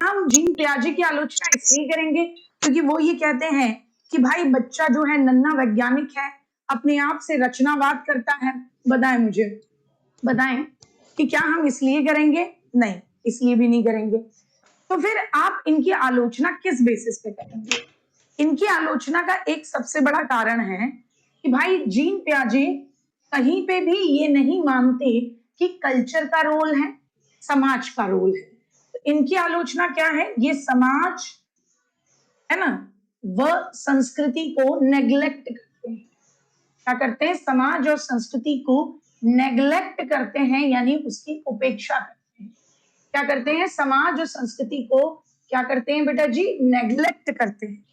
हम जीन पियाजे की आलोचना इसलिए करेंगे क्योंकि वो ये कहते हैं कि भाई बच्चा जो है नन्हा वैज्ञानिक है, अपने आप से रचनावाद करता है। बताएं मुझे, बताएं कि क्या हम इसलिए करेंगे? नहीं, इसलिए भी नहीं करेंगे। तो फिर आप इनकी आलोचना किस बेसिस पे करेंगे? इनकी आलोचना का एक सबसे बड़ा कारण है कि भाई जीन पियाजे कहीं पे भी ये नहीं मानते कि कल्चर का रोल है, समाज का रोल है। तो इनकी आलोचना क्या है? ये समाज है ना, वह संस्कृति को नेग्लेक्ट करते हैं। क्या करते हैं? समाज और संस्कृति को नेग्लेक्ट करते हैं, यानी उसकी उपेक्षा करते हैं। क्या करते हैं? समाज और संस्कृति को क्या करते हैं बेटा जी? नेग्लेक्ट करते हैं।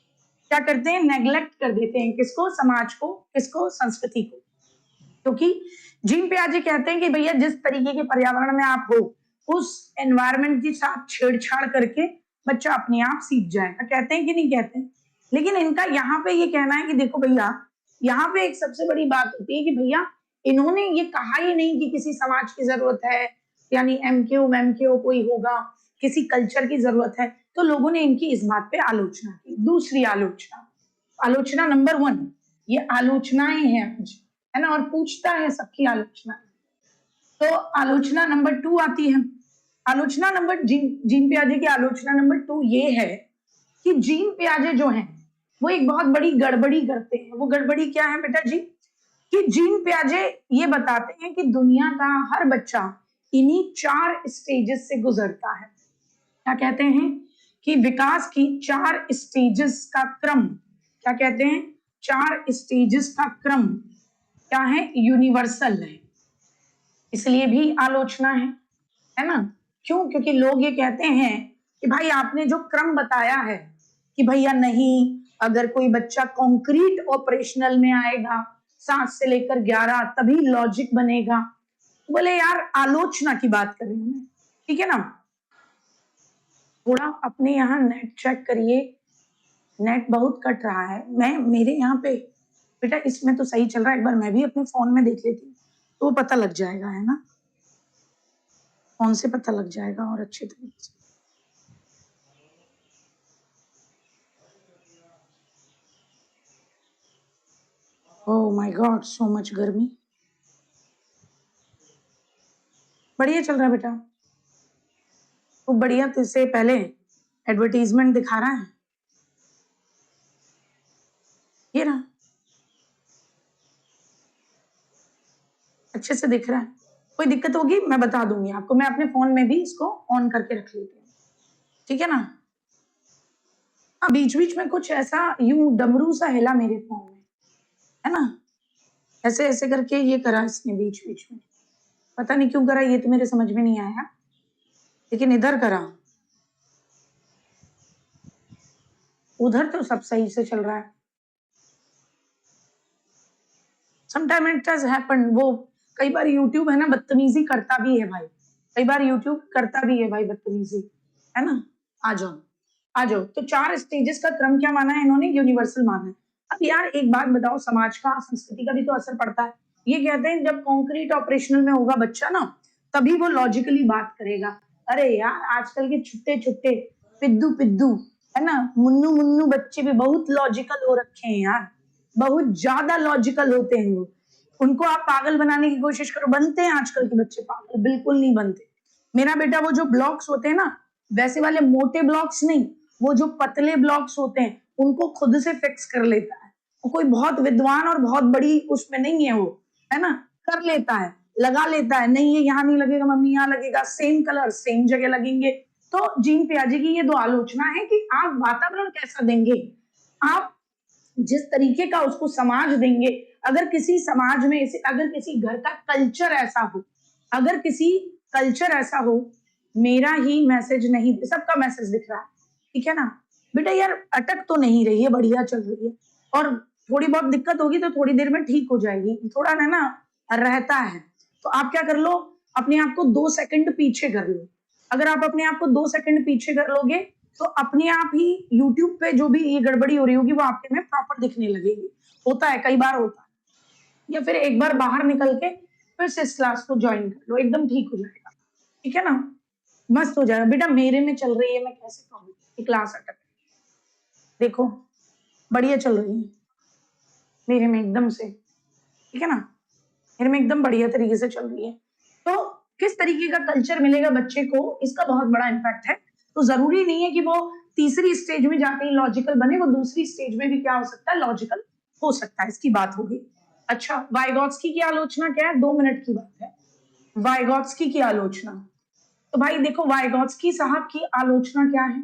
क्या करते हैं? नेग्लेक्ट कर देते हैं। किसको? समाज को। किसको? संस्कृति को। क्योंकि जीन पियाजे कहते हैं कि भैया जिस तरीके के पर्यावरण में आप हो, उस एनवायरनमेंट के साथ छेड़छाड़ करके बच्चा अपने आप सीख जाएगा। कहते हैं कि नहीं कहते हैं? लेकिन इनका यहाँ पे ये कहना है कि देखो भैया, यहाँ पे एक सबसे बड़ी बात होती है कि भैया इन्होंने ये कहा ही नहीं कि किसी समाज की जरूरत है, यानी एमक्यू कोई होगा, किसी कल्चर की जरूरत है। तो लोगों ने इनकी इस बात पे आलोचना की। दूसरी आलोचना, आलोचना नंबर 1, ये आलोचनाएं हैं मुझे, है ना, और पूछता है सबकी आलोचना। तो आलोचना नंबर 2 आती है। आलोचना नंबर जीन पियाजे की आलोचना नंबर 2 ये है कि जीन पियाजे जो हैं वो एक बहुत बड़ी गड़बड़ी करते हैं। वो गड़बड़ी क्या है बेटा जी? कि जीन पियाजे ये बताते हैं कि दुनिया का हर बच्चा इन्हीं 4 स्टेजेस से गुजरता है। क्या कहते हैं? कि विकास की 4 स्टेजेस का क्रम, क्या कहते हैं? 4 स्टेजेस का क्रम क्या है? यूनिवर्सल है। इसलिए भी आलोचना है ना? क्यों? क्योंकि लोग ये कहते हैं कि भाई आपने जो क्रम बताया है कि भैया नहीं, अगर कोई बच्चा कॉन्क्रीट ऑपरेशनल में आएगा 7 से लेकर 11 तभी लॉजिक बनेगा। बोले यार आलोचना की बात कर रही हूँ, ठीक है ना? थोड़ा अपने यहाँ नेट चेक करिए, नेट बहुत कट रहा है। मेरे यहाँ पे बेटा इसमें तो सही चल रहा है। एक बार मैं भी अपने फोन में देख लेती हूँ तो पता लग जाएगा, है ना? फोन से पता लग जाएगा और अच्छे तरीके से। Oh my God, so much गर्मी। बढ़िया चल रहा है बेटा, तो बढ़िया। तुझसे पहले एडवर्टीजमेंट दिखा रहा है, ये रहा, अच्छे से दिख रहा है। कोई दिक्कत होगी मैं बता दूंगी आपको। मैं अपने फोन में भी इसको ऑन करके रख लेती हूँ, ठीक है ना? हाँ, बीच बीच में कुछ ऐसा यूं डमरू सा हिला मेरे फोन में, है ना? ऐसे ऐसे करके ये करा इसने बीच बीच में, पता नहीं क्यों करा, ये तो मेरे समझ में नहीं आया, लेकिन इधर करा। उधर तो सब सही से चल रहा है। Sometime it does happen. वो कई बार यूट्यूब है ना बदतमीजी करता भी है भाई, कई बार यूट्यूब करता भी है भाई बदतमीजी, है ना? आ जाओ आ जाओ। तो 4 स्टेजेस का क्रम क्या माना है इन्होंने? यूनिवर्सल माना है। अब यार एक बात बताओ, समाज का संस्कृति का भी तो असर पड़ता है। ये कहते हैं जब कॉन्क्रीट ऑपरेशनल में होगा बच्चा ना, तभी वो लॉजिकली बात करेगा। अरे यार आजकल के छुट्टे छुट्टे पिद्दू पिद्दू, है ना, मुन्नू मुन्नू बच्चे भी बहुत लॉजिकल हो रखे हैं यार, बहुत ज्यादा लॉजिकल होते हैं वो। उनको आप पागल बनाने की कोशिश करो, बनते हैं आजकल के बच्चे पागल? बिल्कुल नहीं बनते। मेरा बेटा वो जो ब्लॉक्स होते हैं ना, वैसे वाले मोटे ब्लॉक्स नहीं, वो जो पतले ब्लॉक्स होते हैं उनको खुद से फिक्स कर लेता है। वो कोई बहुत विद्वान और बहुत बड़ी उसमें नहीं है वो, है ना? कर लेता है, लगा लेता है। नहीं ये यहाँ नहीं लगेगा मम्मी, यहाँ लगेगा, सेम कलर सेम जगह लगेंगे। तो जीन पियाजे की ये 2 आलोचना है कि आप वातावरण कैसा देंगे, आप जिस तरीके का उसको समाज देंगे। अगर किसी समाज में अगर किसी घर का कल्चर ऐसा हो, अगर किसी कल्चर ऐसा हो, मेरा ही मैसेज नहीं, सबका मैसेज दिख रहा है, ठीक है ना? बेटा यार अटक तो नहीं रही है, बढ़िया चल रही है। और थोड़ी बहुत दिक्कत होगी तो थोड़ी देर में ठीक हो जाएगी, थोड़ा ना रहता है। तो आप क्या कर लो, अपने आप को 2 सेकंड पीछे कर लो। अगर आप अपने आप को 2 सेकंड पीछे कर लोगे तो अपने आप ही YouTube पे जो भी ये गड़बड़ी हो रही होगी वो आपके में प्रॉपर दिखने लगेगी। होता है, कई बार होता है। या फिर एक बार बाहर निकल के फिर से इस क्लास को ज्वाइन कर लो, एकदम ठीक हो जाएगा, ठीक है ना? मस्त हो जाएगा बेटा। मेरे में चल रही है, मैं कैसे कहूँ कि क्लास अटक, देखो बढ़िया चल रही है मेरे में एकदम से, ठीक है ना, मेरे में एकदम बढ़िया तरीके से चल रही है। तो किस तरीके का कल्चर मिलेगा बच्चे को, इसका बहुत बड़ा इम्पैक्ट है। तो जरूरी नहीं है कि वो तीसरी स्टेज में जाके ही लॉजिकल बने, वो दूसरी स्टेज में भी क्या हो सकता है, लॉजिकल हो सकता है। इसकी बात होगी। अच्छा, वाइगॉत्स्की की आलोचना क्या है, 2 मिनट की बात है। वाइगॉत्स्की की आलोचना, तो भाई देखो वाइगॉत्स्की साहब की आलोचना क्या है,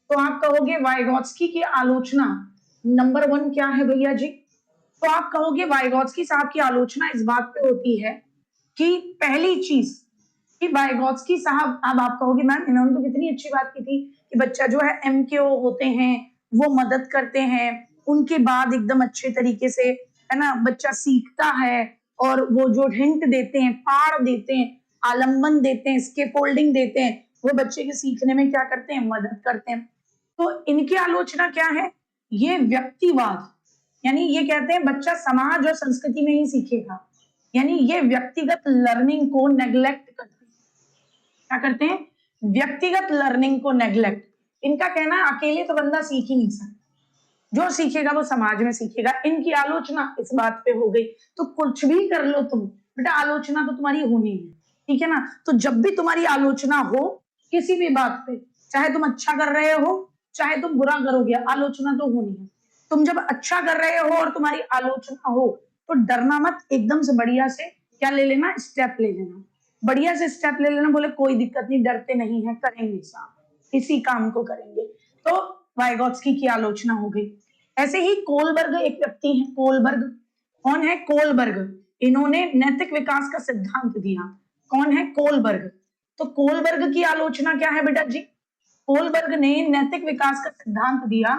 तो आप कहोगे वाइगॉत्स्की की आलोचना नंबर 1 क्या है भैया जी, तो आप कहोगे वाइगॉत्स्की साहब की आलोचना इस बात पे होती है कि पहली चीज कि वाइगॉत्स्की साहब, अब आप कहोगे मैम इन्होंने तो कितनी अच्छी बात की थी कि बच्चा जो है एमकेओ होते हैं वो मदद करते हैं, उनके बाद एकदम अच्छे तरीके से, है ना, बच्चा सीखता है और वो जो हिंट देते हैं, पाड़ देते हैं, आलम्बन देते हैं, स्केफोल्डिंग देते हैं, वो बच्चे के सीखने में क्या करते हैं, मदद करते हैं। तो इनकी आलोचना क्या है, ये व्यक्तिवाद, यानी ये कहते हैं बच्चा समाज और संस्कृति में ही सीखेगा, यानी ये व्यक्तिगत लर्निंग को नेग्लेक्ट करते हैं। क्या करते हैं, व्यक्तिगत लर्निंग को नेग्लेक्ट। इनका कहना है अकेले तो बंदा सीख ही नहीं सकता, जो सीखेगा वो समाज में सीखेगा। इनकी आलोचना इस बात पे हो गई। तो कुछ भी कर लो तुम बेटा, आलोचना तो तुम्हारी होनी है, ठीक है ना। तो जब भी तुम्हारी आलोचना हो किसी भी बात पे, चाहे तुम अच्छा कर रहे हो चाहे तुम बुरा करोगे, आलोचना तो होनी है। तुम जब अच्छा कर रहे हो और तुम्हारी आलोचना हो तो डरना मत, एकदम से बढ़िया से क्या ले लेना, स्टेप ले लेना, बढ़िया से स्टेप ले लेना। बोले कोई दिक्कत नहीं, डरते नहीं है, करेंगे साहब, इसी काम को करेंगे। तो वाइगॉत्स्की की आलोचना हो गई। ऐसे ही कोलबर्ग एक व्यक्ति है, कोलबर्ग कौन है, कोलबर्ग, इन्होंने नैतिक विकास का सिद्धांत दिया। कौन है, कोलबर्ग। तो कोलबर्ग की आलोचना क्या है बेटा जी, कोलबर्ग ने नैतिक विकास का सिद्धांत दिया।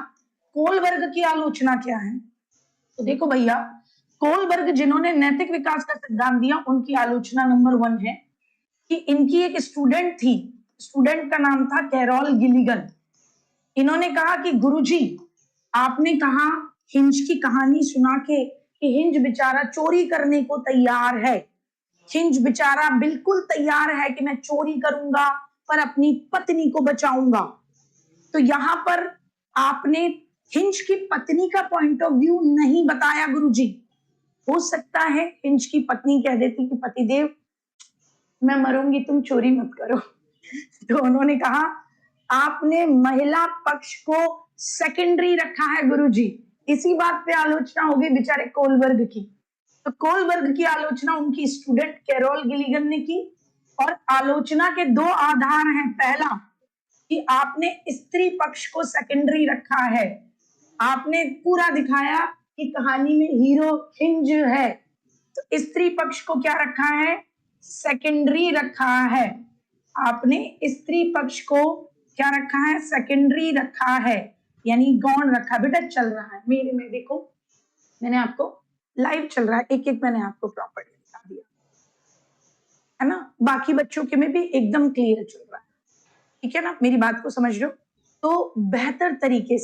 कोलबर्ग की आलोचना क्या है, तो देखो भैया कोलबर्ग जिन्होंने नैतिक विकास का सिद्धांत दिया उनकी आलोचना नंबर 1 है कि इनकी एक स्टूडेंट थी, स्टूडेंट का नाम था कैरोल गिलिगन। इन्होंने कहा कि गुरुजी आपने कहा हिंज की कहानी सुना के कि हिंज बेचारा चोरी करने को तैयार है, हिंज बेचारा बिल्कुल तैयार है कि मैं चोरी करूंगा पर अपनी पत्नी को बचाऊंगा। तो यहाँ पर आपने हिंज की पत्नी का पॉइंट ऑफ व्यू नहीं बताया गुरुजी। हो सकता है हिंज की पत्नी कह देती कि पतिदेव मैं मरूंगी, तुम चोरी मत करो। तो उन्होंने कहा आपने महिला पक्ष को सेकेंडरी रखा है गुरुजी। इसी बात पे आलोचना हो गई बेचारे कोलबर्ग की। तो कोलबर्ग की आलोचना उनकी स्टूडेंट कैरोल गिलिगन ने की, और आलोचना के 2 आधार हैं। पहला कि आपने स्त्री पक्ष को सेकेंडरी रखा है, आपने पूरा दिखाया कि कहानी में हीरो हिंज है, तो स्त्री पक्ष को क्या रखा है, सेकेंडरी रखा है। आपने स्त्री पक्ष को क्या रखा है, सेकेंडरी रखा है, यानी गौण रखा। बेटा चल रहा है मेरे में, देखो मैंने आपको लाइव चल रहा है, एक एक मैंने आपको प्रॉपर्टी बता दिया है ना, बाकी बच्चों के में भी एकदम क्लियर चल रहा है, ठीक है ना, मेरी बात को समझ रहे हो। तो बेहतर तरीके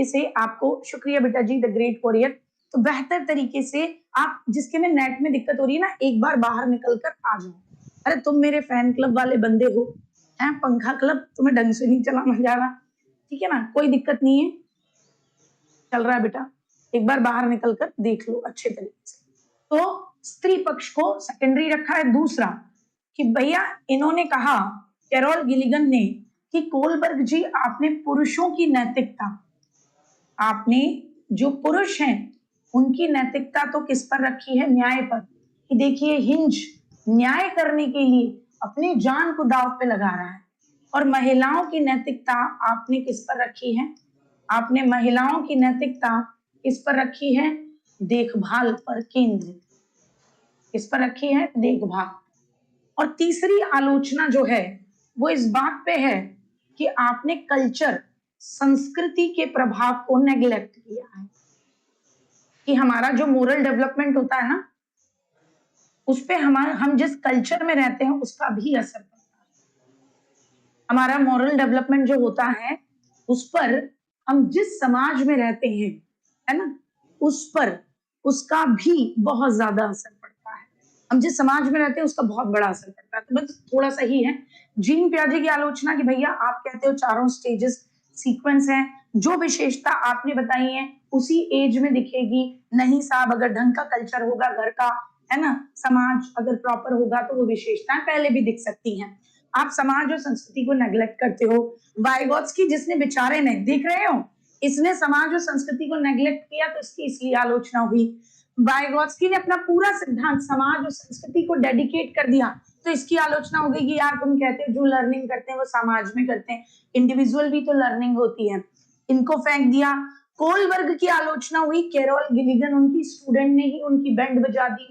से आपको, शुक्रिया बेटा जी, द ग्रेट वॉरियर। तो बेहतर तरीके से आप, जिसके में नेट में दिक्कत हो रही है ना, एक बार बाहर निकल कर आ जाओ। अरे तुम मेरे फैन क्लब वाले बंदे हो, हैं, पंखा क्लब तुम्हें ढंग से नहीं चलाना जा रहा, ठीक है ना, कोई दिक्कत नहीं है, चल रहा है बेटा, एक बार बाहर निकल कर देख लो अच्छे तरीके से। तो स्त्री पक्ष को सेकेंडरी रखा है। दूसरा कि भैया इन्होंने कहा, कैरोल गिलिगन ने, कि कोलबर्ग जी आपने पुरुषों की नैतिकता, आपने जो पुरुष हैं उनकी नैतिकता तो किस पर रखी है, न्याय पर। कि देखिए हिंज न्याय करने के लिए अपनी जान को दांव पे लगा रहा है, और महिलाओं की नैतिकता आपने किस पर रखी है, आपने महिलाओं की नैतिकता किस पर रखी है, देखभाल पर केंद्रित, किस पर रखी है, देखभाल। और तीसरी आलोचना जो है वो इस बात पे है कि आपने कल्चर, संस्कृति के प्रभाव को नेग्लेक्ट किया है, कि हमारा जो मोरल डेवलपमेंट होता है ना उस पे हम जिस कल्चर में रहते हैं उसका भी असर पड़ता है। हमारा मोरल डेवलपमेंट जो होता है उस पर, हम जिस समाज में रहते हैं, है ना, उस पर उसका भी बहुत ज्यादा असर पड़ता है। हम जिस समाज में रहते हैं उसका बहुत बड़ा असर पड़ता है। तो बस थोड़ा सा ही है जीन पियाजे की आलोचना कि भैया आप कहते हो चारों स्टेजेस सीक्वेंस है, जो विशेषता आपने बताई है उसी एज में दिखेगी। नहीं साहब, अगर ढंग का कल्चर होगा घर का, है ना, समाज अगर प्रॉपर होगा तो वो विशेषताएं पहले भी दिख सकती हैं। आप समाज और संस्कृति को नेग्लेक्ट करते हो। वाइगोत्स्की जिसने बेचारे ने, देख रहे हो, इसने समाज और संस्कृति को नेग्लेक्ट किया तो इसकी इसलिए आलोचना हुई। वाइगोत्स्की ने अपना पूरा सिद्धांत समाज और संस्कृति को डेडिकेट कर दिया तो इसकी आलोचना हो गई कि यार तुम कहते हो जो लर्निंग करते हैं वो समाज में करते हैं, इंडिविजुअल भी तो लर्निंग होती है। इनको फेंक दिया। कोलबर्ग की आलोचना हुई, कैरोल गिलिगन उनकी स्टूडेंट ने ही उनकी बैंड बजा दी,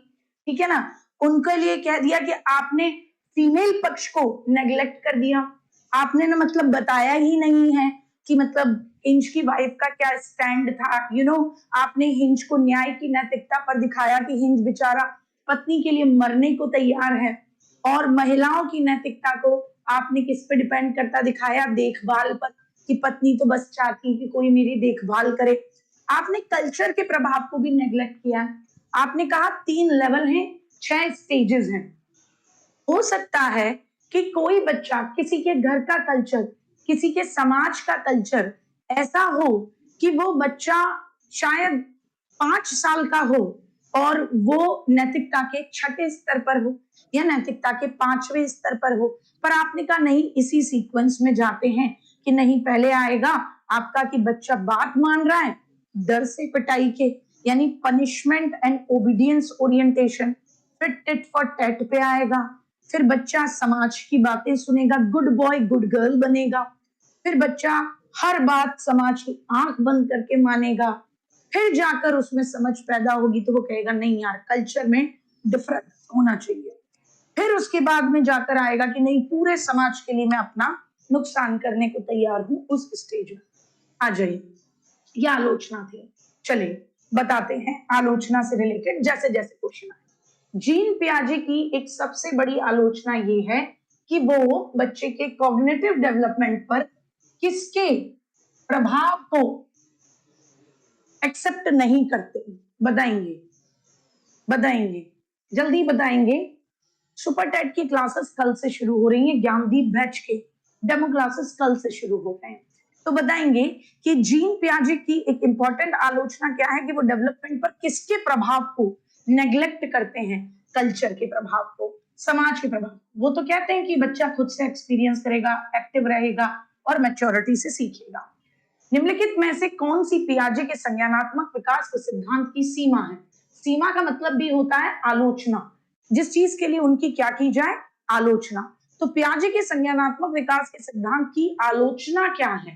ठीक है ना। उनके लिए कह दिया कि आपने फीमेल पक्ष को नेग्लेक्ट कर दिया, आपने ना मतलब बताया ही नहीं है कि मतलब हिंज की वाइफ का क्या स्टैंड था, आपने हिंज को न्याय की नैतिकता पर दिखाया कि हिंज बेचारा पत्नी के लिए मरने को तैयार है, और महिलाओं की नैतिकता को आपने किस पे डिपेंड करता दिखाया, देखभाल पर, कि पत्नी तो बस चाहती कि कोई मेरी देखभाल करे। आपने कल्चर के प्रभाव को भी नेग्लेक्ट किया। आपने कहा 3 लेवल हैं, 6 स्टेजेस हैं। हो सकता है कि कोई बच्चा, किसी के घर का कल्चर, किसी के समाज का कल्चर ऐसा हो कि वो बच्चा शायद 5 साल का हो और वो नैतिकता के 6ठे स्तर पर हो या नैतिकता के 5वें स्तर पर हो, पर आपने कहा नहीं, इसी सीक्वेंस में जाते हैं कि नहीं, पहले आएगा आपका कि बच्चा बात मान रहा है डर से पिटाई के, यानी पनिशमेंट एंड ओबीडियंस ओरिएंटेशन, फिर टिट फॉर टैट पे आएगा, फिर बच्चा समाज की बातें सुनेगा, गुड बॉय गुड गर्ल बनेगा, फिर बच्चा हर बात समाज की आंख बंद करके मानेगा, फिर जाकर उसमें समझ पैदा होगी तो वो कहेगा नहीं यार कल्चर में डिफरेंस होना चाहिए, फिर उसके बाद में जाकर आएगा कि नहीं, पूरे समाज के लिए मैं अपना नुकसान करने को तैयार हूं। उस स्टेज में आ जाइए। यह आलोचना थी। चलिए बताते हैं आलोचना से रिलेटेड जैसे जैसे क्वेश्चन आए। जीन पियाजे की एक सबसे बड़ी आलोचना ये है कि वो बच्चे के कॉग्निटिव डेवलपमेंट पर किसके प्रभाव को एक्सेप्ट नहीं करते। बताएंगे बताएंगे जल्दी बताएंगे। सुपर टेट की क्लासेस कल से शुरू हो रही हैं, ज्ञानदीप बैच के डेमो क्लासेस कल से शुरू हो गए हैं। तो बताएंगे कि जीन पियाजे की एक इंपॉर्टेंट आलोचना क्या है कि वो डेवलपमेंट पर किसके प्रभाव को नेग्लेक्ट करते हैं, कल्चर के प्रभाव को, समाज के प्रभाव। वो तो कहते हैं कि बच्चा खुद से एक्सपीरियंस करेगा, एक्टिव रहेगा और मैच्योरिटी से सीखेगा। निम्नलिखित में से कौन सी पियाजे के संज्ञानात्मक विकास के सिद्धांत की सीमा है। सीमा का मतलब भी होता है आलोचना, जिस चीज के लिए उनकी क्या की जाए, आलोचना। तो पियाजे के संज्ञानात्मक विकास के सिद्धांत की आलोचना क्या है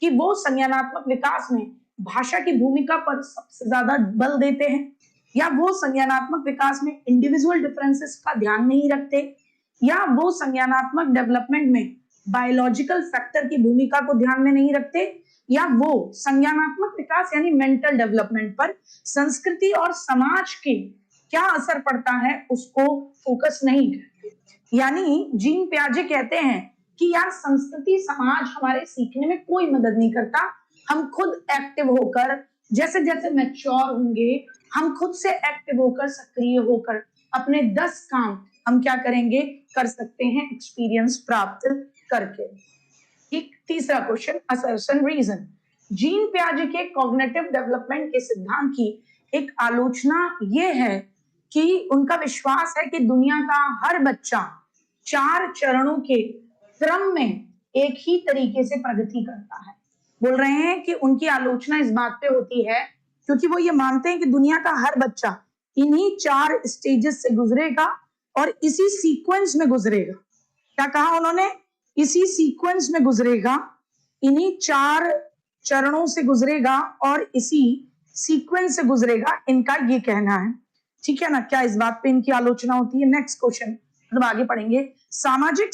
कि वो संज्ञानात्मक विकास में भाषा की भूमिका पर सबसे ज्यादा बल देते हैं, या वो संज्ञानात्मक विकास में इंडिविजुअल डिफरेंसेस का ध्यान नहीं रखते, या वो संज्ञानात्मक डेवलपमेंट में बायोलॉजिकल फैक्टर की भूमिका को ध्यान में नहीं रखते, या वो संज्ञानात्मक विकास यानी मेंटल डेवलपमेंट पर संस्कृति और समाज के क्या असर पड़ता है उसको फोकस नहीं करते। यानी जीन पियाजे कहते हैं कि यार संस्कृति समाज हमारे सीखने में कोई मदद नहीं करता, हम खुद एक्टिव होकर, जैसे जैसे मैच्योर होंगे, हम खुद से एक्टिव होकर, सक्रिय होकर अपने 10 काम हम क्या करेंगे, कर सकते हैं एक्सपीरियंस प्राप्त करके। एक तीसरा क्वेश्चन, असर्शन रीजन। जीन पियाजे के कॉग्निटिव डेवलपमेंट के सिद्धांत की एक आलोचना यह है कि उनका विश्वास है कि दुनिया का हर बच्चा 4 चरणों के क्रम में एक ही तरीके से प्रगति करता है। बोल रहे हैं कि उनकी आलोचना इस बात पे होती है क्योंकि वो ये मानते हैं कि दुनिया का हर बच्चा इन्हीं 4 स्टेजेस से गुजरेगा और इसी सीक्वेंस में गुजरेगा। क्या कहा उन्होंने, इसी सीक्वेंस में गुजरेगा, इन्हीं 4 चरणों से गुजरेगा और इसी सीक्वेंस से गुजरेगा, इनका ये कहना है। ठीक है ना, क्या इस बात पे इनकी आलोचना होती है। नेक्स्ट क्वेश्चन मतलब आगे पढ़ेंगे। सामाजिक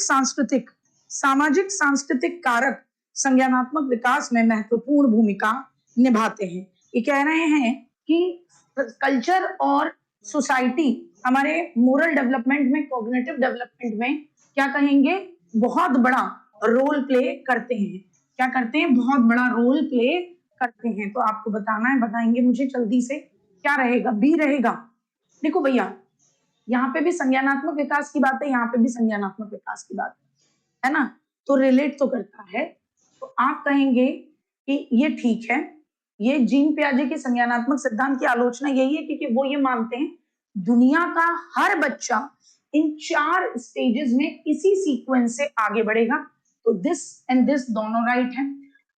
सांस्कृतिक कारक संज्ञानात्मक विकास में महत्वपूर्ण भूमिका निभाते हैं। ये कह रहे हैं कि कल्चर और सोसाइटी हमारे मोरल डेवलपमेंट में, कॉग्निटिव डेवलपमेंट में क्या कहेंगे, बहुत बड़ा रोल प्ले करते हैं। क्या करते हैं, बहुत बड़ा रोल प्ले करते हैं। तो आपको बताना है, बताएंगे मुझे जल्दी से, क्या रहेगा, बी रहेगा। देखो भैया, यहाँ पे भी संज्ञानात्मक विकास की बात है, यहाँ पे भी संज्ञानात्मक विकास की बात है ना, तो रिलेट तो करता है। तो आप कहेंगे कि ये ठीक है, ये जीन पियाजे के संज्ञानात्मक सिद्धांत की आलोचना यही है क्योंकि वो ये मानते हैं दुनिया का हर बच्चा इन 4 स्टेजेस में इसी सीक्वेंस से आगे बढ़ेगा। तो दिस एंड दिस दोनों राइट है।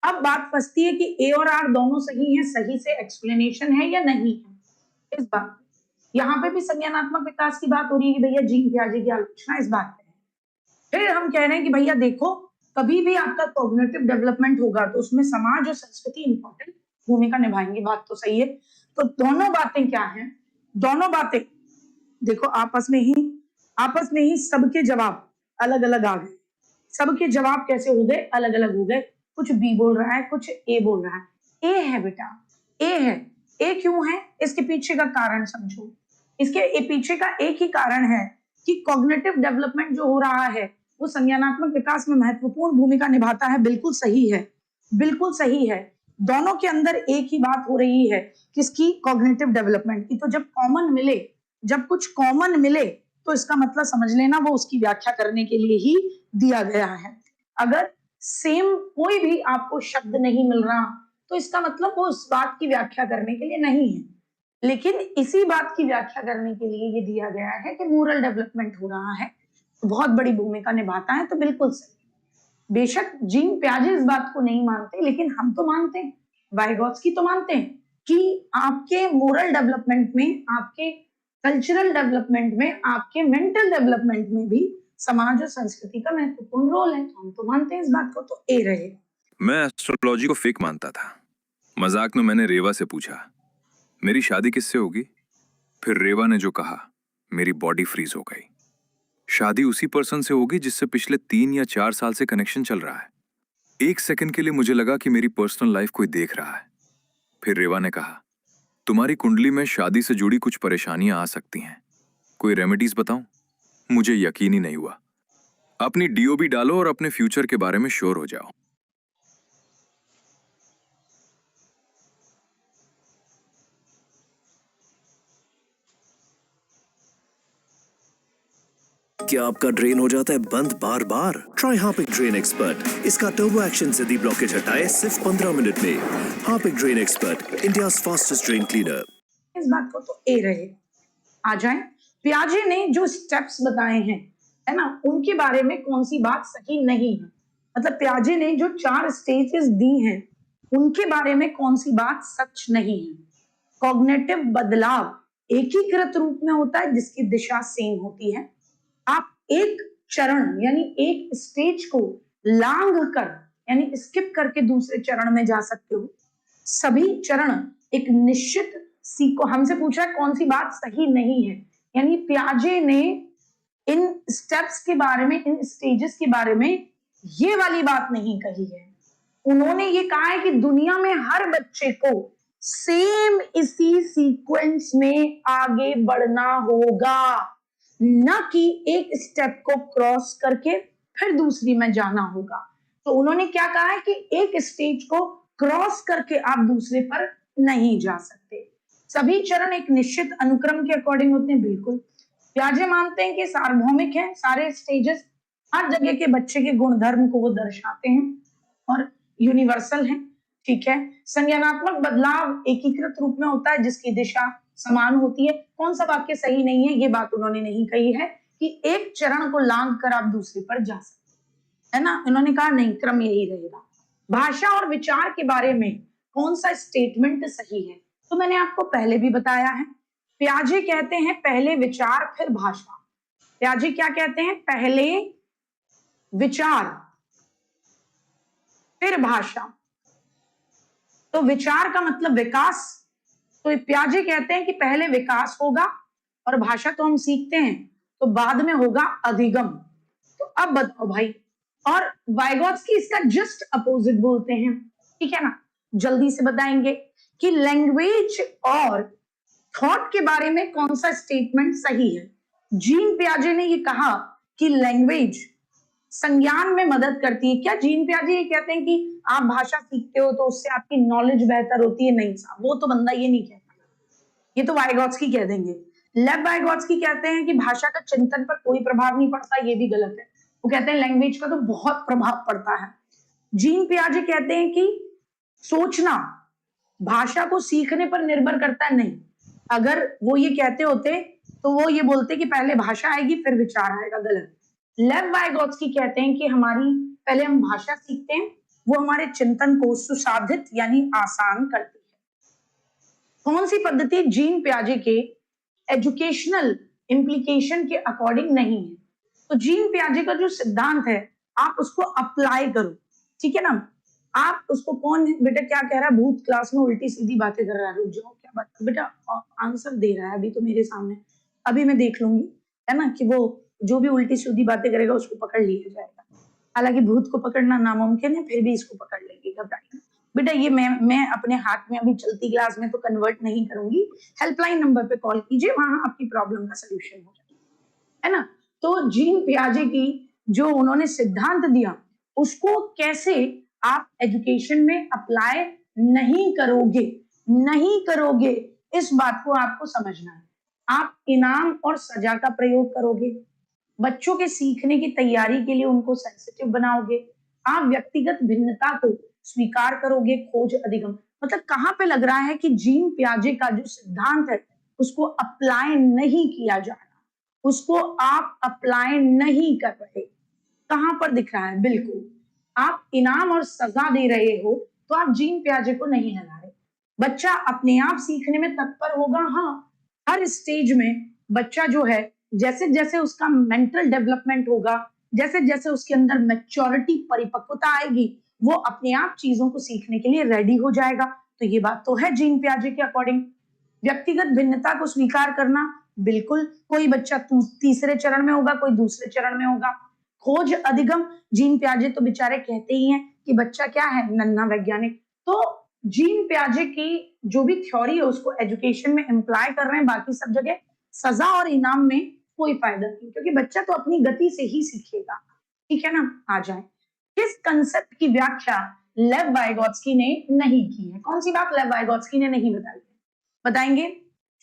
अब बात फंसती है कि ए और आर दोनों सही है, सही से एक्सप्लेनेशन है या नहीं है इस बात। यहाँ पे भी संज्ञानात्मक विकास की बात हो रही है कि भैया जीन पियाजे की आलोचना इस बात पे है। फिर हम कह रहे हैं कि भैया देखो, कभी भी आपका कॉग्निटिव डेवलपमेंट होगा तो उसमें समाज और संस्कृति इंपॉर्टेंट भूमिका निभाएंगी, बात तो सही है। तो दोनों बातें क्या हैं? दोनों बातें देखो आपस में ही सबके जवाब अलग अलग आ गए। सबके जवाब कैसे हो गए? अलग अलग हो गए। कुछ बी बोल रहा है, कुछ ए बोल रहा है। ए है बेटा, ए है। ए क्यों है? इसके पीछे का कारण समझो। इसके पीछे का एक ही कारण है कि कॉग्निटिव डेवलपमेंट जो हो रहा है वो संज्ञानात्मक विकास में महत्वपूर्ण भूमिका निभाता है। बिल्कुल सही है, बिल्कुल सही है। दोनों के अंदर एक ही बात हो रही है, किसकी? कॉग्निटिव डेवलपमेंट की। तो जब कॉमन मिले, जब कुछ कॉमन मिले तो इसका मतलब समझ लेना वो उसकी व्याख्या करने के लिए ही दिया गया है। अगर सेम कोई भी आपको शब्द नहीं मिल रहा तो इसका मतलब वो उस बात की व्याख्या करने के लिए नहीं है, लेकिन इसी बात की व्याख्या करने के लिए ये दिया गया है कि मोरल डेवलपमेंट हो रहा है, बहुत बड़ी भूमिका निभाता है। तो बिल्कुल सही। बेशक जीन पियाजे इस बात को नहीं मानते, लेकिन हम तो मानते हैं, वाइगॉत्स्की तो मानते हैं कि आपके मोरल डेवलपमेंट में, आपके कल्चरल डेवलपमेंट में, आपके मेंटल डेवलपमेंट में भी समाज और संस्कृति का महत्वपूर्ण रोल है। तो हम तो मानते हैं इस बात को, तो ए रहे। मैं एस्ट्रोलॉजी को फेक मानता था। मजाक में मैंने रेवा से पूछा, मेरी शादी किससे होगी? फिर रेवा ने जो कहा, मेरी बॉडी फ्रीज हो गई। शादी उसी पर्सन से होगी जिससे पिछले 3 या 4 साल से कनेक्शन चल रहा है। 1 सेकंड के लिए मुझे लगा कि मेरी पर्सनल लाइफ कोई देख रहा है। फिर रेवा ने कहा, तुम्हारी कुंडली में शादी से जुड़ी कुछ परेशानियां आ सकती हैं, कोई रेमेडीज बताऊं? मुझे यकीन ही नहीं हुआ। अपनी डीओबी डालो और अपने फ्यूचर के बारे में श्योर हो जाओ। क्या आपका ड्रेन हो जाता है बंद बार बार? Try Harpic drain expert. इसका टर्बो एक्शन से दी ब्लॉकेज हटाए सिर्फ 15 मिनट में। Harpic drain expert, India fastest drain cleaner. इस बात को तो ए रहे। आ जाए, पियाजे ने जो स्टेप्स बताए हैं, है ना, उनके बारे में कौन सी बात सही नहीं है? मतलब पियाजे ने जो 4 स्टेजेस दी हैं, उनके बारे में कौन सी बात सच नहीं है? कॉग्निटिव बदलाव एकीकृत रूप में होता है जिसकी दिशा सेम होती है। आप एक चरण यानी एक स्टेज को लांघ कर यानी स्किप करके दूसरे चरण में जा सकते हो। सभी चरण एक निश्चित सीको। हमसे पूछा कौन सी बात सही नहीं है, यानी पियाजे ने इन स्टेप्स के बारे में, इन स्टेजेस के बारे में ये वाली बात नहीं कही है। उन्होंने ये कहा है कि दुनिया में हर बच्चे को सेम इसी सीक्वेंस में आगे बढ़ना होगा, न कि एक स्टेप को क्रॉस करके फिर दूसरी में जाना होगा। तो उन्होंने क्या कहा है कि एक स्टेज को क्रॉस करके आप दूसरे पर नहीं जा सकते। सभी चरण एक निश्चित अनुक्रम के अकॉर्डिंग होते हैं। बिल्कुल, पियाजे मानते हैं कि सार्वभौमिक है, सारे स्टेजेस हर जगह के बच्चे के गुणधर्म को वो दर्शाते हैं और यूनिवर्सल है। ठीक है, संज्ञानात्मक बदलाव एकीकृत रूप में होता है जिसकी दिशा समान होती है। कौन सा वाक्य सही नहीं है? ये बात उन्होंने नहीं कही है कि एक चरण को लांघ कर आप दूसरे पर जा सकते, है ना। उन्होंने कहा नहीं, क्रम यही रहेगा। भाषा और विचार के बारे में कौन सा स्टेटमेंट सही है? तो मैंने आपको पहले भी बताया है, पियाजे कहते हैं पहले विचार फिर भाषा। पियाजे क्या कहते हैं? पहले विचार फिर भाषा। तो विचार का मतलब विकास। तो पियाजे कहते हैं कि पहले विकास होगा और भाषा तो हम सीखते हैं, तो बाद में होगा अधिगम। तो अब बताओ भाई, और वाइगॉत्स्की इसका जस्ट अपोजिट बोलते हैं। ठीक है ना, जल्दी से बताएंगे कि लैंग्वेज और थॉट के बारे में कौन सा स्टेटमेंट सही है। जीन पियाजे ने ये कहा कि लैंग्वेज संज्ञान में मदद करती है। क्या जीन पियाजे ये कहते हैं कि आप भाषा सीखते हो तो उससे आपकी नॉलेज बेहतर होती है? नहीं साहब, वो तो बंदा ये नहीं कहता, ये तो वाइगॉत्स्की कह देंगे। लेव वाइगोत्स्की कहते हैं कि भाषा का चिंतन पर कोई प्रभाव नहीं पड़ता, ये भी गलत है। वो कहते हैं लैंग्वेज का तो बहुत प्रभाव पड़ता है। जीन पियाजे कहते हैं कि सोचना भाषा को सीखने पर निर्भर करता है, नहीं। अगर वो ये कहते होते तो वो ये बोलते कि पहले भाषा आएगी फिर विचार आएगा, गलत। लेव वाइगोत्स्की कहते हैं कि पहले हम भाषा सीखते हैं, वो हमारे चिंतन को सुसाधित यानी आसान करती है। कौन सी पद्धति जीन पियाजे के एजुकेशनल इम्प्लीकेशन के अकॉर्डिंग नहीं है? तो जीन पियाजे का जो सिद्धांत है आप उसको अप्लाई करो, ठीक है ना। आप उसको, कौन बेटा क्या कह रहा है, भूत क्लास में उल्टी सीधी बातें कर रहा है, रुक जाओ, क्या बात बेटा, आंसर दे रहा है अभी तो मेरे सामने, अभी मैं देख लूंगी, है ना, कि वो जो भी उल्टी सीधी बातें करेगा उसको पकड़ लिया जाएगा। हालांकि भूत को पकड़ना नामुमकिन है, फिर भी इसको पकड़ लेंगे, घबराइए बेटा। ये मैं अपने हाथ में अभी चलती क्लास में तो कन्वर्ट नहीं करूंगी। हेल्पलाइन नंबर पे कॉल कीजिए, वहां आपकी प्रॉब्लम का सोल्यूशन हो जाएगा, है ना। तो जीन पियाजे की जो उन्होंने सिद्धांत दिया उसको कैसे आप एजुकेशन में अप्लाई नहीं करोगे, इस बात को आपको समझना है। आप इनाम और सजा का प्रयोग करोगे, बच्चों के सीखने की तैयारी के लिए उनको सेंसिटिव बनाओगे, आप व्यक्तिगत भिन्नता को स्वीकार करोगे, खोज अधिगम। मतलब कहां पे लग रहा है कि जीन पियाजे का जो सिद्धांत है उसको अप्लाई नहीं किया जा रहा, उसको आप अप्लाई नहीं कर रहे। कहां पर दिख रहा है? बिल्कुल, आप इनाम और सजा दे रहे हो तो आप जीन पियाजे को नहीं लगा रहे। बच्चा अपने आप सीखने में तत्पर होगा, हाँ, हर स्टेज में बच्चा जो है, जैसे जैसे उसका मेंटल डेवलपमेंट होगा, जैसे जैसे उसके अंदर मैच्योरिटी, परिपक्वता आएगी, वो अपने आप चीजों को सीखने के लिए रेडी हो जाएगा। तो ये बात तो है जीन पियाजे के अकॉर्डिंग। व्यक्तिगत भिन्नता को स्वीकार करना, बिल्कुल, कोई बच्चा तीसरे चरण में होगा, कोई दूसरे चरण में होगा। खोज अधिगम, जीन पियाजे तो बेचारे कहते ही हैं कि बच्चा क्या है, नन्हा वैज्ञानिक। तो जीन पियाजे की जो भी थ्योरी है उसको एजुकेशन में इम्प्लाई कर रहे हैं, बाकी सब जगह सजा और इनाम में कोई फायदा नहीं, क्योंकि बच्चा तो अपनी गति से ही सीखेगा, ठीक है ना। आ जाए, किस कंसेप्ट की व्याख्या लेव वाइगोत्स्की ने नहीं की है? कौन सी बात लेव वाइगोत्स्की ने नहीं बताई है? बताएंगे।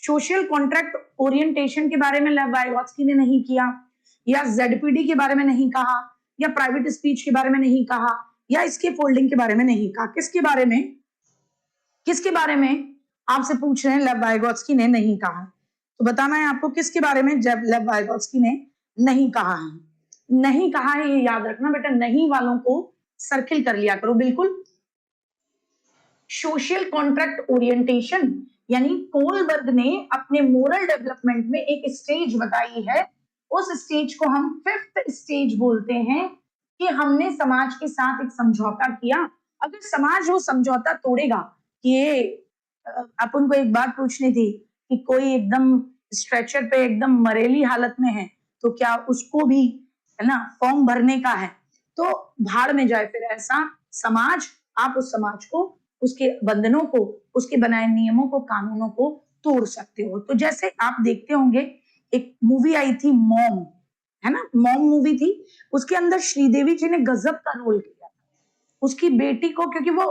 सोशल कॉन्ट्रैक्ट ओरिएंटेशन के बारे में लेव वाइगोत्स्की ने नहीं किया, या जेडपीडी के बारे में नहीं कहा, या प्राइवेट स्पीच के बारे में नहीं कहा, या इसके फोल्डिंग के बारे में नहीं कहा। किसके बारे में आपसे पूछ रहे हैं लेव वाइगोत्स्की ने नहीं कहा? तो बताना है आपको किसके बारे में जब लेव वाइगोत्स्की ने नहीं कहा है। नहीं कहा है, ये याद रखना बेटा, नहीं वालों को सर्किल कर लिया करो। बिल्कुल, सोशल कॉन्ट्रैक्ट ओरिएंटेशन यानी कोलबर्ग ने अपने मोरल डेवलपमेंट में एक स्टेज बताई है, उस स्टेज को हम 5th स्टेज बोलते हैं, कि हमने समाज के साथ एक समझौता किया। अगर समाज वो समझौता तोड़ेगा, कि ये अपन को एक बात पूछनी थी कि कोई एकदम स्ट्रेचर पे एकदम मरेली हालत में है तो क्या उसको भी, है ना, फॉर्म भरने का है, तो भाड़ में जाए फिर ऐसा समाज। आप उस समाज को, उसके बंधनों को, उसके बनाए नियमों को, कानूनों को तोड़ सकते हो। तो जैसे आप देखते होंगे एक मूवी आई थी मॉम, है ना, मॉम मूवी थी, उसके अंदर श्रीदेवी जी ने गजब का रोल किया। उसकी बेटी को, क्योंकि वो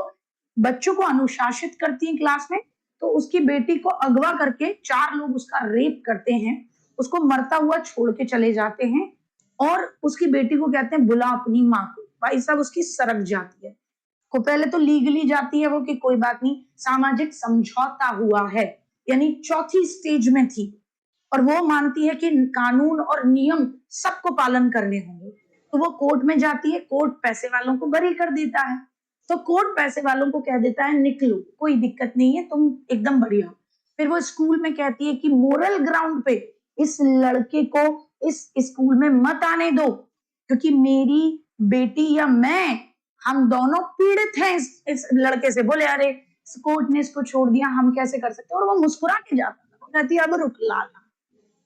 बच्चों को अनुशासित करती है क्लास में, तो उसकी बेटी को अगवा करके 4 लोग उसका रेप करते हैं, उसको मरता हुआ छोड़ के चले जाते हैं, और उसकी बेटी को कहते हैं बुला अपनी माँ को। भाई साहब, उसकी सरक जाती है को, पहले तो लीगली जाती है वो कि कोई बात नहीं, सामाजिक समझौता हुआ है, यानी चौथी स्टेज में थी, और वो मानती है कि कानून और नियम सबको पालन करने होंगे। तो वो कोर्ट में जाती है, कोर्ट पैसे वालों को बरी कर देता है, तो कोर्ट पैसे वालों को कह देता है निकलो, कोई दिक्कत नहीं है, तुम एकदम बढ़िया। फिर वो स्कूल में कहती है कि मोरल ग्राउंड पे इस लड़के को इस स्कूल में मत आने दो, क्योंकि मेरी बेटी या मैं, हम दोनों पीड़ित हैं इस लड़के से। बोले अरे कोर्ट ने इसको छोड़ दिया, हम कैसे कर सकते। और वो मुस्कुरा के जाता है, वो कहती है अब रुक लाला।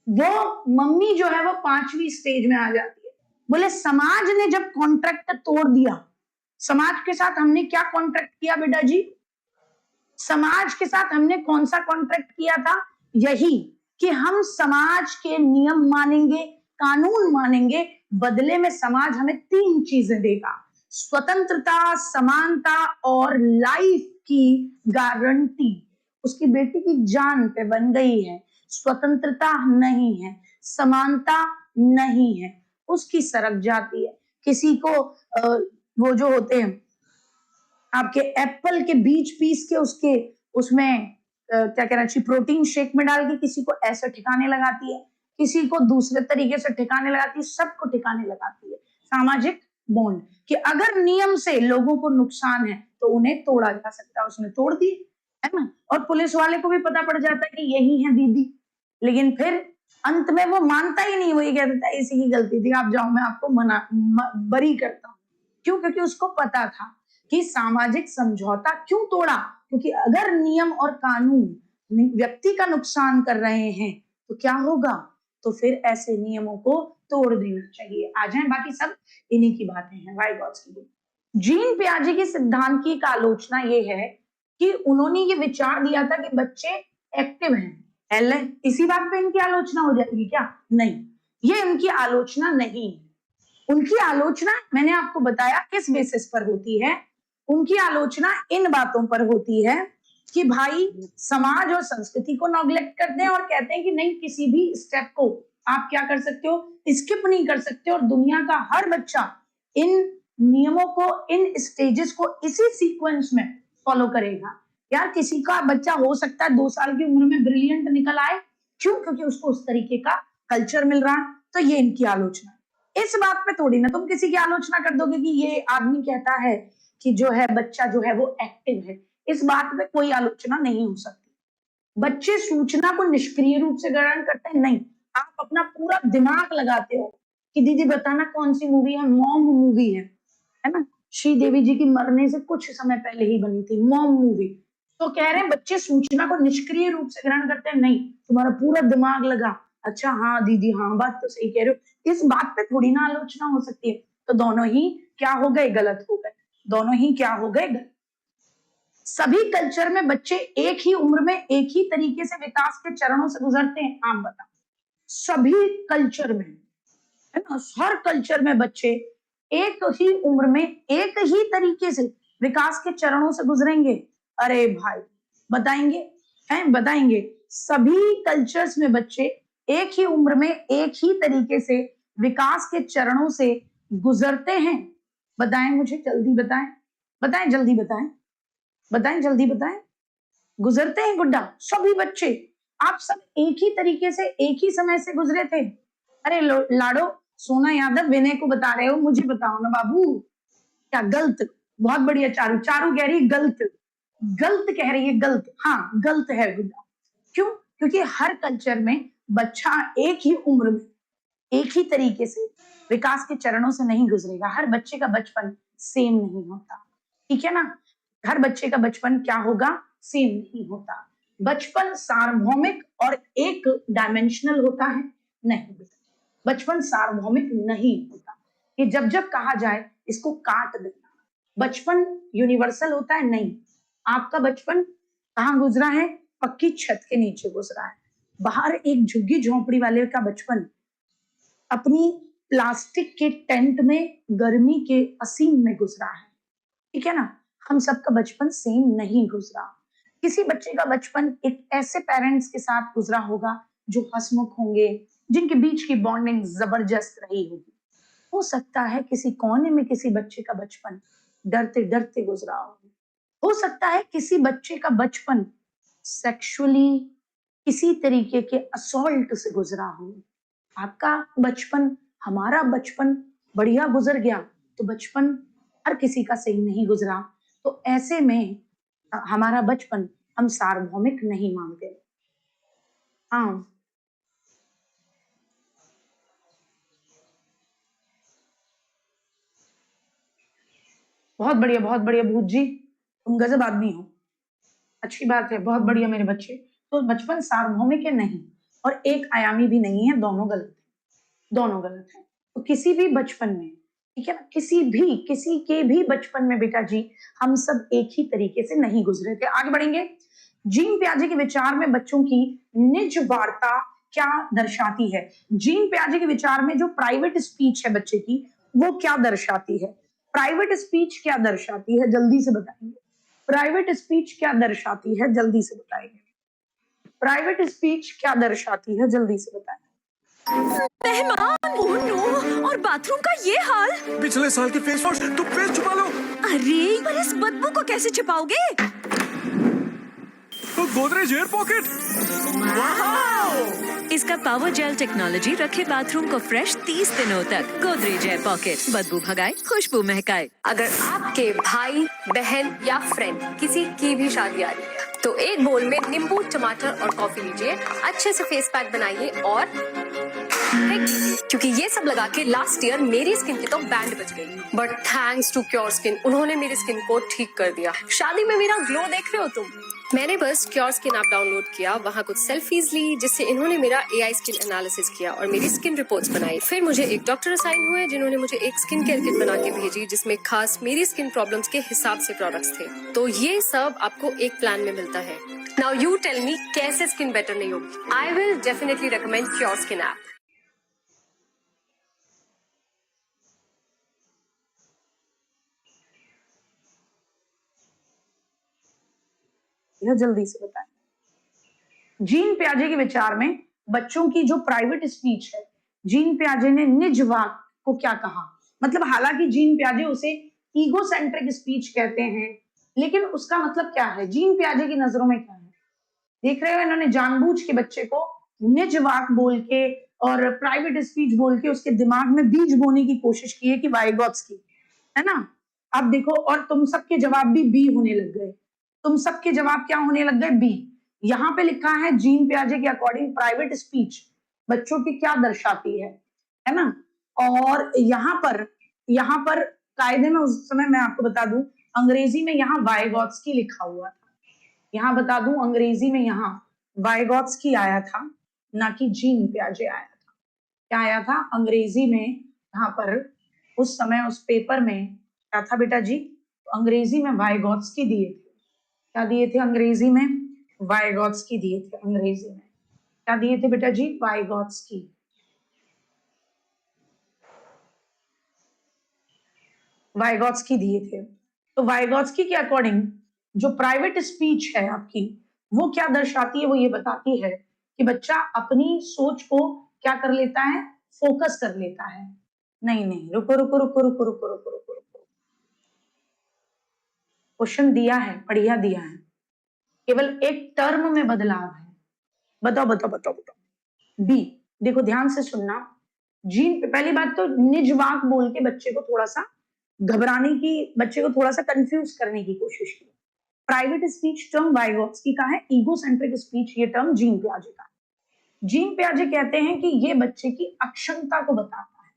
वो मम्मी जो है वो 5वीं स्टेज में आ जाती है। बोले समाज ने जब कॉन्ट्रैक्ट तोड़ दिया, समाज के साथ हमने क्या कॉन्ट्रैक्ट किया बेटा जी? समाज के साथ हमने कौन सा कॉन्ट्रैक्ट किया था? यही कि हम समाज के नियम मानेंगे, कानून मानेंगे, बदले में समाज हमें 3 चीजें देगा, स्वतंत्रता, समानता और लाइफ की गारंटी। उसकी बेटी की जान पे बन गई है स्वतंत्रता नहीं है, समानता नहीं है, उसकी सरक जाती है। किसी को वो जो होते हैं आपके एप्पल के बीज पीस के उसके उसमें क्या कहना चाहिए प्रोटीन शेक में डाल के किसी को ऐसे ठिकाने लगाती है, किसी को दूसरे तरीके से ठिकाने लगाती है, सबको ठिकाने लगाती है। सामाजिक बॉन्ड कि अगर नियम से लोगों को नुकसान है तो उन्हें तोड़ा जा सकता है, उसने तोड़ दी, है ना। और पुलिस वाले को भी पता पड़ जाता है कि यही है दीदी, लेकिन फिर अंत में वो मानता ही नहीं, वो ये कह देता है इसी की गलती थी, आप जाओ मैं आपको बरी करता हूँ। क्यों? क्योंकि उसको पता था कि सामाजिक समझौता क्यों तोड़ा, क्योंकि अगर नियम और कानून व्यक्ति का नुकसान कर रहे हैं तो क्या होगा, तो फिर ऐसे नियमों को तोड़ देना चाहिए। आ जाए, बाकी सब इन्हीं की बातें हैं। वाई गॉड्स की बुक। जीन पियाजे के सिद्धांत की एक आलोचना ये है कि उन्होंने ये विचार दिया था कि बच्चे एक्टिव हैं। इसी बात पे इनकी आलोचना हो जाएगी क्या? नहीं, ये इनकी आलोचना नहीं है। उनकी आलोचना मैंने आपको बताया किस बेसिस पर होती है। उनकी आलोचना इन बातों पर होती है कि भाई समाज और संस्कृति को नॉग्लेक्ट करते हैं और कहते हैं कि नहीं, किसी भी स्टेप को आप क्या कर सकते हो, स्किप नहीं कर सकते, और दुनिया का हर बच्चा इन नियमों को, इन स्टेजेस को इसी सीक्वेंस में फॉलो करेगा। यार किसी का बच्चा हो सकता है 2 साल की उम्र में ब्रिलियंट निकल आए, क्यों? क्योंकि उसको उस तरीके का कल्चर मिल रहा है। तो ये इनकी आलोचना। इस बात पे थोड़ी ना तुम किसी की आलोचना कर दोगे कि ये आदमी कहता है कि जो है बच्चा जो है वो एक्टिव है। इस बात पे कोई आलोचना नहीं हो सकती। बच्चे सूचना को निष्क्रिय रूप से ग्रहण करते हैं, नहीं, आप अपना पूरा दिमाग लगाते हो कि दीदी बताना कौन सी मूवी है, मॉम मूवी है ना, श्रीदेवी जी की मरने से कुछ समय पहले ही बनी थी मॉम मूवी। तो कह रहे हैं बच्चे सूचना को निष्क्रिय रूप से ग्रहण करते हैं, नहीं, तुम्हारा पूरा दिमाग लगा। अच्छा हाँ दीदी, हाँ बात तो सही कह रहे हो। इस बात पे थोड़ी ना आलोचना हो सकती है। तो दोनों ही क्या हो गए, गलत हो गए। दोनों ही क्या हो गए, गलत। सभी कल्चर में बच्चे एक ही उम्र में एक ही तरीके से विकास के चरणों से गुजरते हैं। आप बताओ, सभी कल्चर में, है ना, हर कल्चर में बच्चे एक ही उम्र में एक ही तरीके से विकास के चरणों से गुजरेंगे। अरे भाई बताएंगे, हैं बताएंगे। सभी कल्चर्स में बच्चे एक ही उम्र में एक ही तरीके से विकास के चरणों से गुजरते हैं। बताएं मुझे, जल्दी बताएं, बताएं जल्दी बताएं, बताएं जल्दी बताएं। गुजरते हैं गुड्डा, सभी बच्चे। आप सब एक ही तरीके से एक ही समय से गुजरे थे। अरे लाडो, सोना यादव विनय को बता रहे हो, मुझे बताओ ना बाबू, क्या गलत? बहुत बढ़िया। चारू, चारू कह रही है गलत, गलत कह रही है, गलत। हाँ गलत है गुड्डा। क्यों? क्योंकि हर कल्चर में बच्चा एक ही उम्र में एक ही तरीके से विकास के चरणों से नहीं गुजरेगा। हर बच्चे का बचपन सेम नहीं होता, ठीक है ना। हर बच्चे का बचपन क्या होगा, सेम नहीं होता। बचपन सार्वभौमिक और एक डायमेंशनल होता है, नहीं बेटा, बचपन सार्वभौमिक नहीं होता। ये जब जब कहा जाए इसको काट देना। बचपन यूनिवर्सल होता है, नहीं। आपका बचपन कहाँ गुजरा है? पक्की छत के नीचे गुजरा है। बाहर एक झुग्गी झोंपड़ी वाले का बचपन अपनी प्लास्टिक के टेंट में गर्मी के असीम में गुजरा है, ठीक है ना। हम सबका बचपन सेम नहीं गुजरा। किसी बच्चे का बचपन एक ऐसे पेरेंट्स के साथ गुजरा होगा जो हंसमुख होंगे, जिनके बीच की बॉन्डिंग जबरदस्त रही होगी। हो सकता है किसी कोने में किसी बच्चे का बचपन डरते डरते गुजरा हो सकता है किसी बच्चे का बचपन सेक्सुअली किसी तरीके के असॉल्ट से गुजरा हो। आपका बचपन, हमारा बचपन बढ़िया गुजर गया, तो बचपन हर किसी का सही नहीं गुजरा। तो ऐसे में हमारा बचपन हम सार्वभौमिक नहीं मानते। हाँ, बहुत बढ़िया, बहुत बढ़िया भूत जी, तुम गजब आदमी हो। अच्छी बात है, बहुत बढ़िया मेरे बच्चे। तो बचपन सार्वभौमिक है नहीं, और एक आयामी भी नहीं है, दोनों गलत है, दोनों गलत है। तो किसी भी बचपन में, ठीक है ना, किसी के भी बचपन में बेटा जी हम सब एक ही तरीके से नहीं गुजरे थे। आगे बढ़ेंगे। जीन पियाजे के विचार में बच्चों की निज वार्ता क्या दर्शाती है? जीन पियाजे के विचार में जो प्राइवेट स्पीच है बच्चे की, वो क्या दर्शाती है? प्राइवेट स्पीच क्या दर्शाती है, जल्दी से बताएंगे। प्राइवेट स्पीच क्या दर्शाती है, जल्दी से बताएंगे। प्राइवेट स्पीच क्या दर्शाती है, जल्दी से बताएं। मेहमान, ओह नो, और बाथरूम का ये हाल। पिछले साल के फेस वॉश तुम फेस छुपा लो। अरे पर इस बदबू को कैसे छिपाओगे? तो गोदरेज एयर पॉकेट। इसका पावर जेल टेक्नोलॉजी रखे बाथरूम को फ्रेश 30 दिनों तक। गोदरेज एयर पॉकेट, बदबू भगाए, खुशबू महकाए। अगर आपके भाई, बहन या फ्रेंड किसी की भी शादी आ रही है तो एक बोल में नींबू, टमाटर और कॉफी लीजिए, अच्छे से फेस पैक बनाइए और फेंक दीजिए। क्योंकि ये सब लगा के लास्ट ईयर मेरी स्किन की तो बैंड बज गई, but thanks to Cure Skin उन्होंने मेरी स्किन को ठीक कर दिया। शादी में मेरा ग्लो देख रहे हो तुम? मैंने बस क्योर स्किन ऐप डाउनलोड किया, वहाँ कुछ सेल्फीज ली, जिससे इन्होंने मेरा AI स्किन एनालिसिस किया और मेरी स्किन रिपोर्ट्स बनाई। फिर मुझे एक डॉक्टर असाइन हुए जिन्होंने मुझे एक स्किन केयर किट बना के भेजी, जिसमें खास मेरी स्किन प्रॉब्लम्स के हिसाब से प्रोडक्ट्स थे। तो ये सब आपको एक प्लान में मिलता है। नाउ यू टेल मी, कैसे स्किन बेटर नहीं होगी? I will definitely recommend cure skin app. यह जल्दी से बताएं। जीन पियाजे के विचार में बच्चों की जो प्राइवेट स्पीच है, जीन पियाजे ने निज वाक को क्या कहा? मतलब हालांकि जीन पियाजे उसे ईगोसेंट्रिक स्पीच कहते हैं, लेकिन उसका मतलब क्या है? जीन पियाजे की नजरों में क्या है? देख रहे हो, इन्होंने जानबूझ के बच्चे को निज वाक बोल के और प्राइवेट स्पीच बोल के उसके दिमाग में बीज बोने की कोशिश की है कि वाइगॉट्स्की, है ना? अब देखो, और तुम सबके जवाब भी बी होने लग गए। तुम सबके जवाब क्या होने लग गए? बी। यहाँ पे लिखा है जीन पियाजे के अकॉर्डिंग प्राइवेट स्पीच बच्चों की क्या दर्शाती है ना? और यहाँ पर कायदे में उस समय मैं आपको बता दूं, अंग्रेजी में यहाँ वाइगॉट्स्की लिखा हुआ था। यहाँ बता दूं, अंग्रेजी में यहाँ वाइगॉट्स्की आया था, ना कि जीन पियाजे आया था। क्या आया था अंग्रेजी में? यहाँ पर उस समय उस पेपर में क्या था बेटा जी? अंग्रेजी में वाइगॉट्स्की दिए थे। क्या दिए थे अंग्रेजी में? वाइगॉट्स्की दिए थे। अंग्रेजी में क्या दिए थे बेटा जी? वाइगॉट्स्की। वाइगॉट्स्की दिए थे। तो वाइगॉट्स्की के अकॉर्डिंग जो प्राइवेट स्पीच है आपकी, वो क्या दर्शाती है? वो ये बताती है कि बच्चा अपनी सोच को क्या कर लेता है? फोकस कर लेता है। नहीं, रुको रुको रुको रुको रुको रुको रुको रुको, क्वेश्चन दिया है, बढ़िया दिया है, केवल एक टर्म में बदलाव है। बताओ बताओ बताओ बताओ। बी, देखो ध्यान से सुनना। जीन, पहली बात तो निज वाक बोल के बच्चे को थोड़ा सा घबराने की, बच्चे को थोड़ा सा कंफ्यूज करने की कोशिश की। प्राइवेट स्पीच टर्म वाइगॉट्स्की का है, ईगोसेंट्रिक स्पीच ये टर्म जीन पियाजे का है। जीन पियाजे कहते हैं कि ये बच्चे की अक्षमता को बताता है,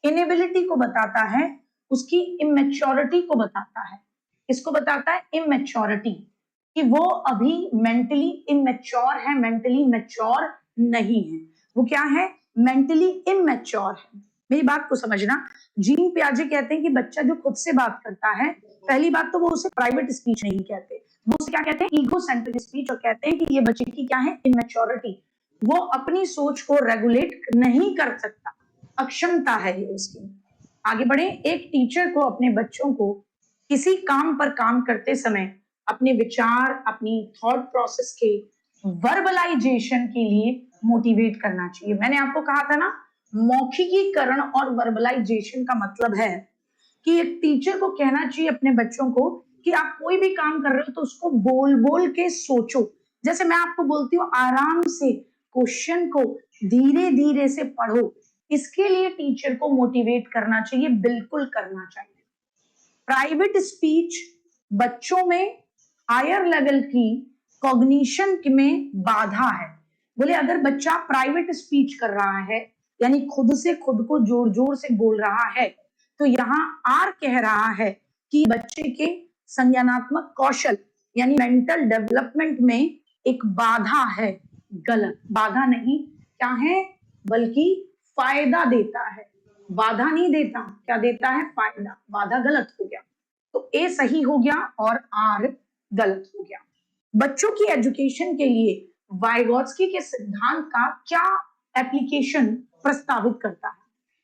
इनेबिलिटी को बताता है, उसकी इमेच्योरिटी को बताता है। इसको बताता है इमेच्योरिटी, कि वो अभी मेंटली इमेच्योर है, मेंटली मैच्योर नहीं है। वो क्या है? मेंटली इमेच्योर है। मेरी बात को समझना। जीन पियाजे कहते हैं कि बच्चा जो खुद से बात करता है, पहली बात तो वो उसे प्राइवेट स्पीच नहीं कहते, वो उसे क्या कहते हैं? Egocentric speech. और कहते हैं कि ये बच्चे की क्या है? इमेच्योरिटी। वो अपनी सोच को रेगुलेट नहीं कर सकता, अक्षमता है ये उसकी। आगे बढ़े। एक टीचर को अपने बच्चों को किसी काम पर काम करते समय अपने विचार, अपनी थॉट प्रोसेस के वर्बलाइजेशन के लिए मोटिवेट करना चाहिए। मैंने आपको कहा था ना, मौखिकीकरण और वर्बलाइजेशन का मतलब है कि एक टीचर को कहना चाहिए अपने बच्चों को कि आप कोई भी काम कर रहे हो तो उसको बोल बोल के सोचो। जैसे मैं आपको बोलती हूँ, आराम से क्वेश्चन को धीरे धीरे से पढ़ो। इसके लिए टीचर को मोटिवेट करना चाहिए, बिल्कुल करना चाहिए। प्राइवेट स्पीच बच्चों में हायर लेवल की कॉग्निशन में बाधा है। बोले अगर बच्चा प्राइवेट स्पीच कर रहा है, यानी खुद से खुद को जोर जोर से बोल रहा है, तो यहाँ आर कह रहा है कि बच्चे के संज्ञानात्मक कौशल यानी मेंटल डेवलपमेंट में एक बाधा है। गलत, बाधा नहीं, क्या है? बल्कि फायदा देता है। बाधा नहीं देता, क्या देता है? फायदा। बाधा गलत हो गया, तो ए सही हो गया और आर गलत हो गया। बच्चों की एजुकेशन के लिए वाइगॉट्स्की के सिद्धांत का क्या एप्लीकेशन प्रस्तावित करता है?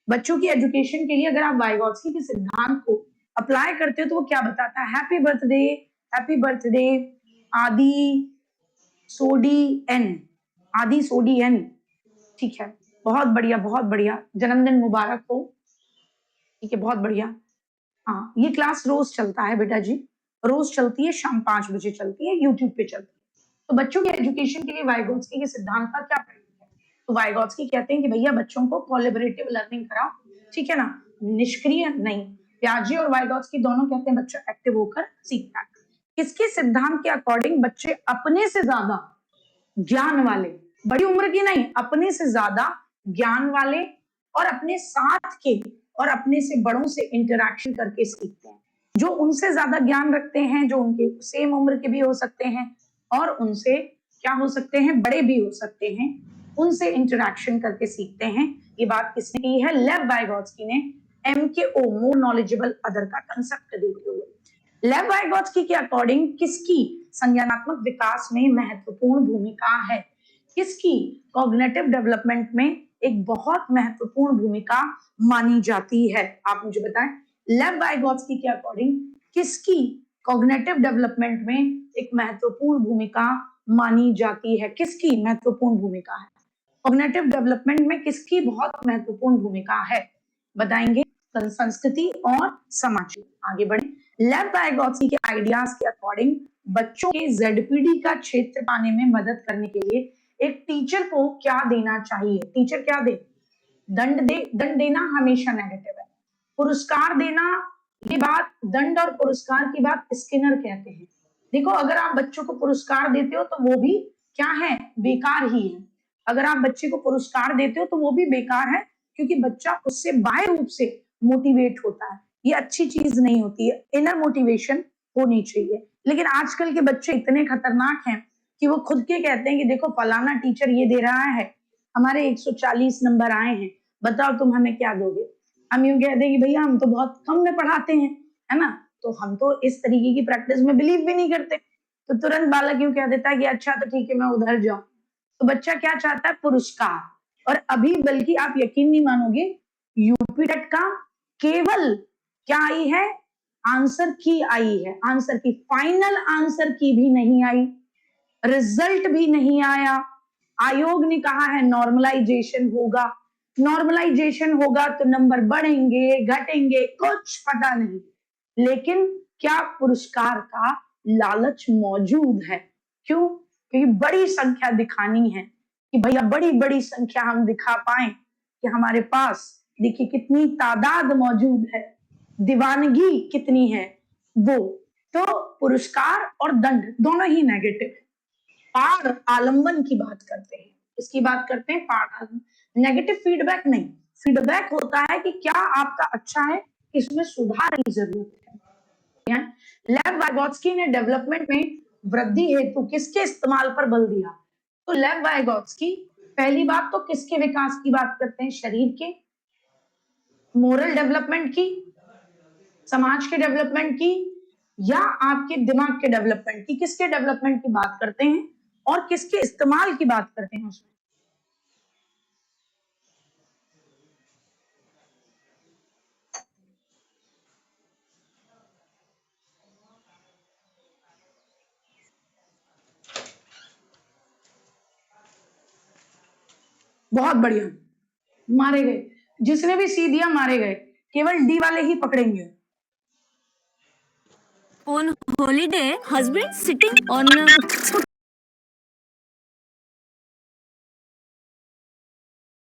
बच्चों की एजुकेशन के लिए अगर आप वाइगॉट्स्की के सिद्धांत को अप्लाई करते हो तो वो क्या बताता है? हैप्पी बर्थडे आदि सोडियन, आदि सोडियन। ठीक है, बहुत बढ़िया, बहुत बढ़िया, जन्मदिन मुबारक हो। ठीक है, बहुत बढ़िया। हाँ, ये क्लास रोज चलता है बेटा जी, रोज चलती है, शाम 5 बजे चलती है, यूट्यूब पे चलती है। तो बच्चों के एजुकेशन के लिए वाइगोत्स्की के सिद्धांत का क्या प्रयोग है? तो वाइगोत्स्की कहते हैं कि भैया बच्चों को कोलैबोरेटिव लर्निंग कराओ, ठीक है ना, निष्क्रिय नहीं। पियाजे और वाइगोत्स्की दोनों कहते हैं बच्चा एक्टिव होकर सीखता है। किसके सिद्धांत के अकॉर्डिंग बच्चे अपने से ज्यादा ज्ञान वाले, बड़ी उम्र की नहीं, अपने से ज्यादा ज्ञान वाले और अपने साथ के और अपने से बड़ों से इंटरैक्शन करके सीखते हैं। जो उनसे ज्यादा ज्ञान रखते हैं, जो उनके सेम उम्र के भी हो सकते हैं और उनसे क्या हो सकते हैं, बड़े भी हो सकते हैं, उनसे इंटरैक्शन करके सीखते हैं। ये बात किसने की है? लेव वाइगोत्स्की ने, MKO, मोर नॉलेजेबल अदर का कंसेप्ट देते हुए। लेव वाइगोत्स्की के अकॉर्डिंग किसकी संज्ञानात्मक विकास में महत्वपूर्ण भूमिका है? किसकी कॉग्निटिव डेवलपमेंट में एक बहुत महत्वपूर्ण भूमिका मानी जाती है? आप मुझे बताएं, लेव वाइगोत्स्की के अकॉर्डिंग किसकी कॉग्निटिव डेवलपमेंट में एक महत्वपूर्ण भूमिका मानी जाती है? किसकी महत्वपूर्ण भूमिका है कॉग्निटिव डेवलपमेंट में? किसकी बहुत महत्वपूर्ण भूमिका है? बताएंगे, संस्कृति और समाज। आगे बढ़े। लेव वाइगोत्स्की के आइडियाज के अकॉर्डिंग बच्चों के ZPD का क्षेत्र पाने में मदद करने के लिए एक टीचर को क्या देना चाहिए? टीचर क्या दे? दंड दे। दंड देना हमेशा नेगेटिव है। पुरस्कार देना, ये बात, दंड और पुरस्कार की बात स्किनर कहते हैं। देखो, अगर आप बच्चों को पुरस्कार देते हो तो वो भी क्या है? बेकार ही है। अगर आप बच्चे को पुरस्कार देते हो तो वो भी बेकार है, क्योंकि बच्चा उससे बाह्य रूप से मोटिवेट होता है। ये अच्छी चीज नहीं होती है, इनर मोटिवेशन होनी चाहिए। लेकिन आजकल के बच्चे इतने खतरनाक हैं कि वो खुद के कहते हैं कि देखो फलाना टीचर ये दे रहा है, हमारे 140 नंबर आए हैं, बताओ तुम हमें क्या दोगे? हम यूं कह दें कि भैया हम तो बहुत कम में पढ़ाते हैं, है ना, तो हम तो इस तरीके की प्रैक्टिस में बिलीव भी नहीं करते। तो तुरंत बालक यूं कह देता है कि अच्छा तो ठीक है, मैं उधर जाऊं। तो बच्चा क्या चाहता है? पुरस्कार। और अभी बल्कि आप यकीन नहीं मानोगे, यूपी टेट का केवल क्या आई है? आंसर की आई है। आंसर की, फाइनल आंसर की भी नहीं आई, रिजल्ट भी नहीं आया। आयोग ने कहा है नॉर्मलाइजेशन होगा। नॉर्मलाइजेशन होगा तो नंबर बढ़ेंगे घटेंगे, कुछ पता नहीं। लेकिन क्या पुरस्कार का लालच मौजूद है? क्यों? क्योंकि बड़ी संख्या दिखानी है कि भैया बड़ी बड़ी संख्या हम दिखा पाए कि हमारे पास देखिए कितनी तादाद मौजूद है, दीवानगी कितनी है वो। तो पुरस्कार और दंड दोनों ही नेगेटिव है। पार आलंबन की बात करते हैं, इसकी बात करते हैं, पार आलंबन। नेगेटिव फीडबैक नहीं, फीडबैक होता है कि क्या आपका अच्छा है, इसमें सुधार की जरूरत है। लेव वाइगोत्स्की ने डेवलपमेंट में वृद्धि हेतु किसके इस्तेमाल पर बल दिया? तो लेव वाइगोत्स्की पहली बात तो किसके विकास की बात करते हैं? शरीर के, मोरल डेवलपमेंट की, समाज के डेवलपमेंट की, या आपके दिमाग के डेवलपमेंट की? किसके डेवलपमेंट की बात करते हैं और किसके इस्तेमाल की बात करते हैं उसमें? बहुत बढ़िया, मारे गए। जिसने भी सी दिया मारे गए, केवल डी वाले ही पकड़ेंगे। On holiday, husband sitting on